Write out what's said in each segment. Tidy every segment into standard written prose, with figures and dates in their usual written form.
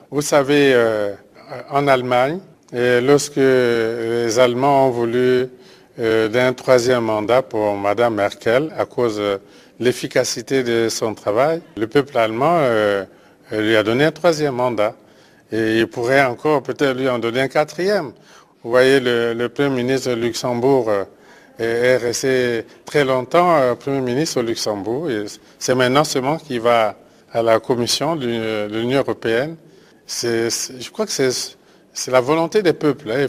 Vous savez, en Allemagne, lorsque les Allemands ont voulu d'un troisième mandat pour Mme Merkel à cause de l'efficacité de son travail, le peuple allemand lui a donné un troisième mandat. Et il pourrait encore peut-être lui en donner un quatrième. Vous voyez, le Premier ministre de Luxembourg est resté très longtemps Premier ministre au Luxembourg. Et c'est maintenant seulement qu'il va à la Commission de l'Union européenne. Je crois que c'est la volonté des peuples. Hein.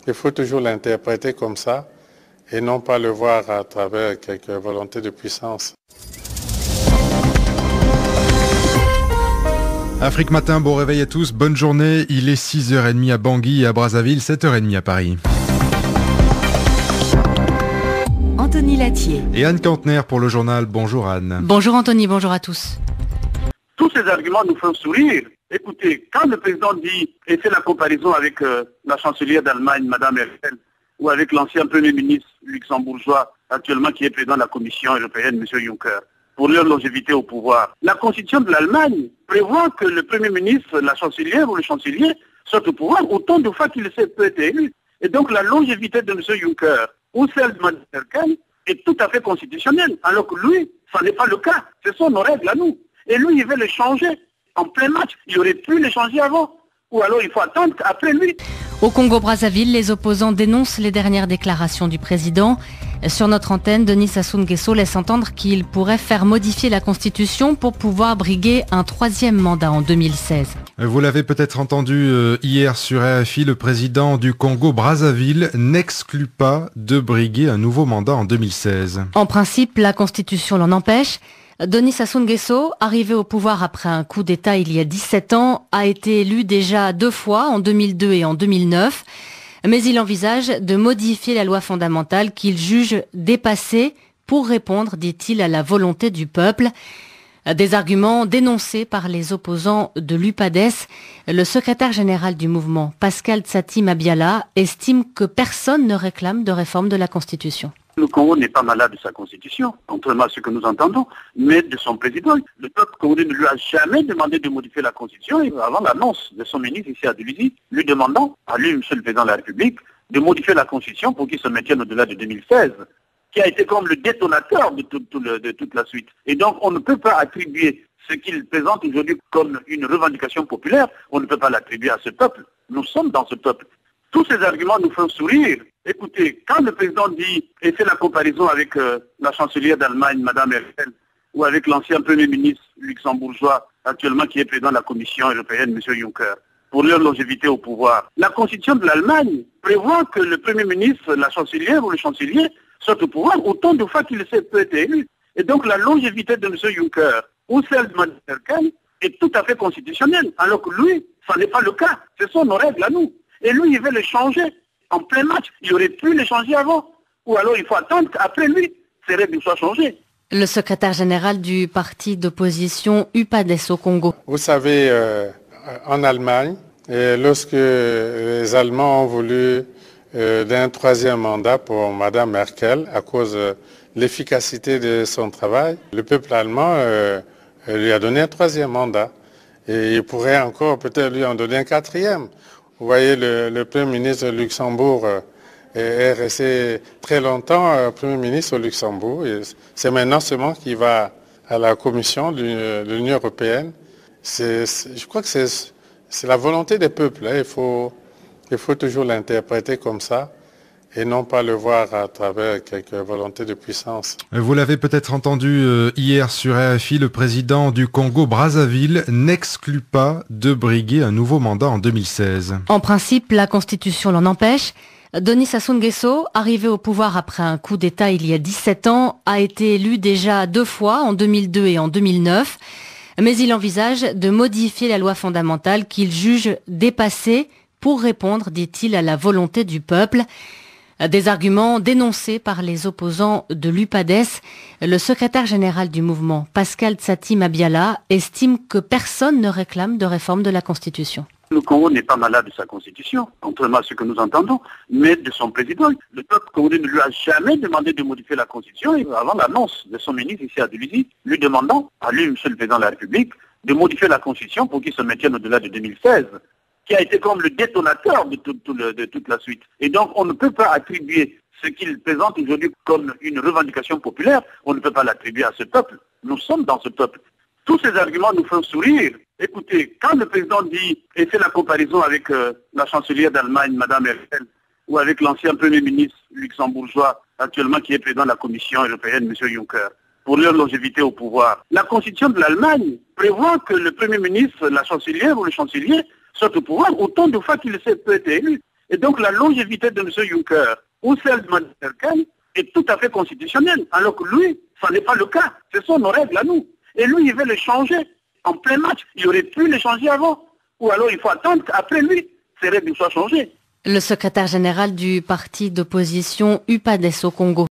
Il faut toujours l'interpréter comme ça et non pas le voir à travers quelques volontés de puissance. Afrique Matin, bon réveil à tous, bonne journée. Il est 6h30 à Bangui et à Brazzaville, 7h30 à Paris. Anthony Latier. Et Anne Kantner pour le journal. Bonjour Anne. Bonjour Anthony, bonjour à tous. Tous ces arguments nous font sourire. Écoutez, quand le président dit et fait la comparaison avec la chancelière d'Allemagne, Mme Merkel, ou avec l'ancien Premier ministre luxembourgeois, actuellement qui est président de la Commission européenne, M. Juncker, pour leur longévité au pouvoir. La constitution de l'Allemagne prévoit que le Premier ministre, la chancelière ou le chancelier soit au pouvoir autant de fois qu'il peut être élu. Et donc la longévité de M. Juncker ou celle de Mme Merkel est tout à fait constitutionnelle, alors que lui, ça n'est pas le cas. Ce sont nos règles à nous. Et lui, il veut les changer en plein match. Il aurait pu les changer avant. Ou alors il faut attendre après lui. Au Congo-Brazzaville, les opposants dénoncent les dernières déclarations du président. Sur notre antenne, Denis Sassou Nguesso laisse entendre qu'il pourrait faire modifier la Constitution pour pouvoir briguer un troisième mandat en 2016. Vous l'avez peut-être entendu hier sur RFI, le président du Congo-Brazzaville n'exclut pas de briguer un nouveau mandat en 2016. En principe, la Constitution l'en empêche. Denis Sassou Nguesso, arrivé au pouvoir après un coup d'État il y a 17 ans, a été élu déjà 2 fois, en 2002 et en 2009. Mais il envisage de modifier la loi fondamentale qu'il juge dépassée pour répondre, dit-il, à la volonté du peuple. Des arguments dénoncés par les opposants de l'UPADES. Le secrétaire général du mouvement, Pascal Tsati Mabiala, estime que personne ne réclame de réforme de la Constitution. Le Congo n'est pas malade de sa constitution, contrairement à ce que nous entendons, mais de son président. Le peuple congolais ne lui a jamais demandé de modifier la constitution avant l'annonce de son ministre ici à Djibouti, lui demandant, à lui, monsieur le président de la République, de modifier la constitution pour qu'il se maintienne au-delà de 2016, qui a été comme le détonateur de toute la suite. Et donc on ne peut pas attribuer ce qu'il présente aujourd'hui comme une revendication populaire, on ne peut pas l'attribuer à ce peuple. Nous sommes dans ce peuple. Tous ces arguments nous font sourire. Écoutez, quand le président dit et fait la comparaison avec la chancelière d'Allemagne, Mme Merkel, ou avec l'ancien Premier ministre luxembourgeois, actuellement qui est président de la Commission européenne, M. Juncker, pour leur longévité au pouvoir, la constitution de l'Allemagne prévoit que le Premier ministre, la chancelière ou le chancelier soit au pouvoir autant de fois qu'il peut être élu. Et donc la longévité de M. Juncker ou celle de Mme Merkel est tout à fait constitutionnelle, alors que lui, ça n'est pas le cas. Ce sont nos règles à nous. Et lui, il veut les changer en plein match. Il aurait pu les changer avant. Ou alors il faut attendre qu'après lui, ces règles soient changées. Le secrétaire général du parti d'opposition UPADES au Congo. Vous savez, en Allemagne, lorsque les Allemands ont voulu d'un troisième mandat pour Mme Merkel à cause de l'efficacité de son travail, le peuple allemand lui a donné un troisième mandat. Et il pourrait encore peut-être lui en donner un quatrième. Vous voyez, le Premier ministre de Luxembourg est resté très longtemps Premier ministre au Luxembourg. Et c'est maintenant seulement qu'il va à la Commission de l'Union européenne. Je crois que c'est la volonté des peuples. Hein. Il faut toujours l'interpréter comme ça et non pas le voir à travers quelques volontés de puissance. Vous l'avez peut-être entendu hier sur RFI, le président du Congo-Brazzaville n'exclut pas de briguer un nouveau mandat en 2016. En principe, la Constitution l'en empêche. Denis Sassou Nguesso, arrivé au pouvoir après un coup d'État il y a 17 ans, a été élu déjà 2 fois, en 2002 et en 2009. Mais il envisage de modifier la loi fondamentale qu'il juge dépassée pour répondre, dit-il, à la volonté du peuple. Des arguments dénoncés par les opposants de l'UPADES. Le secrétaire général du mouvement, Pascal Tsati Mabiala, estime que personne ne réclame de réforme de la Constitution. Le Congo n'est pas malade de sa constitution, contrairement à ce que nous entendons, mais de son président. Le peuple congolais ne lui a jamais demandé de modifier la constitution avant l'annonce de son ministre ici à Djibouti, lui demandant, à lui, monsieur le président de la République, de modifier la Constitution pour qu'il se maintienne au-delà de 2016, qui a été comme le détonateur de toute la suite. Et donc, on ne peut pas attribuer ce qu'il présente aujourd'hui comme une revendication populaire, on ne peut pas l'attribuer à ce peuple. Nous sommes dans ce peuple. Tous ces arguments nous font sourire. Écoutez, quand le président dit, et fait la comparaison avec la chancelière d'Allemagne, Mme Merkel, ou avec l'ancien Premier ministre luxembourgeois, actuellement qui est président de la Commission européenne, M. Juncker, pour leur longévité au pouvoir. La Constitution de l'Allemagne prévoit que le Premier ministre, la chancelière ou le chancelier soit au pouvoir autant de fois qu'il peut être élu. Et donc la longévité de M. Juncker ou celle de Mme Merkel est tout à fait constitutionnelle, alors que lui, ça n'est pas le cas. Ce sont nos règles à nous. Et lui, il veut les changer en plein match. Il aurait pu les changer avant. Ou alors il faut attendre qu'après lui, ces règles soient changées. Le secrétaire général du parti d'opposition UPADES au Congo.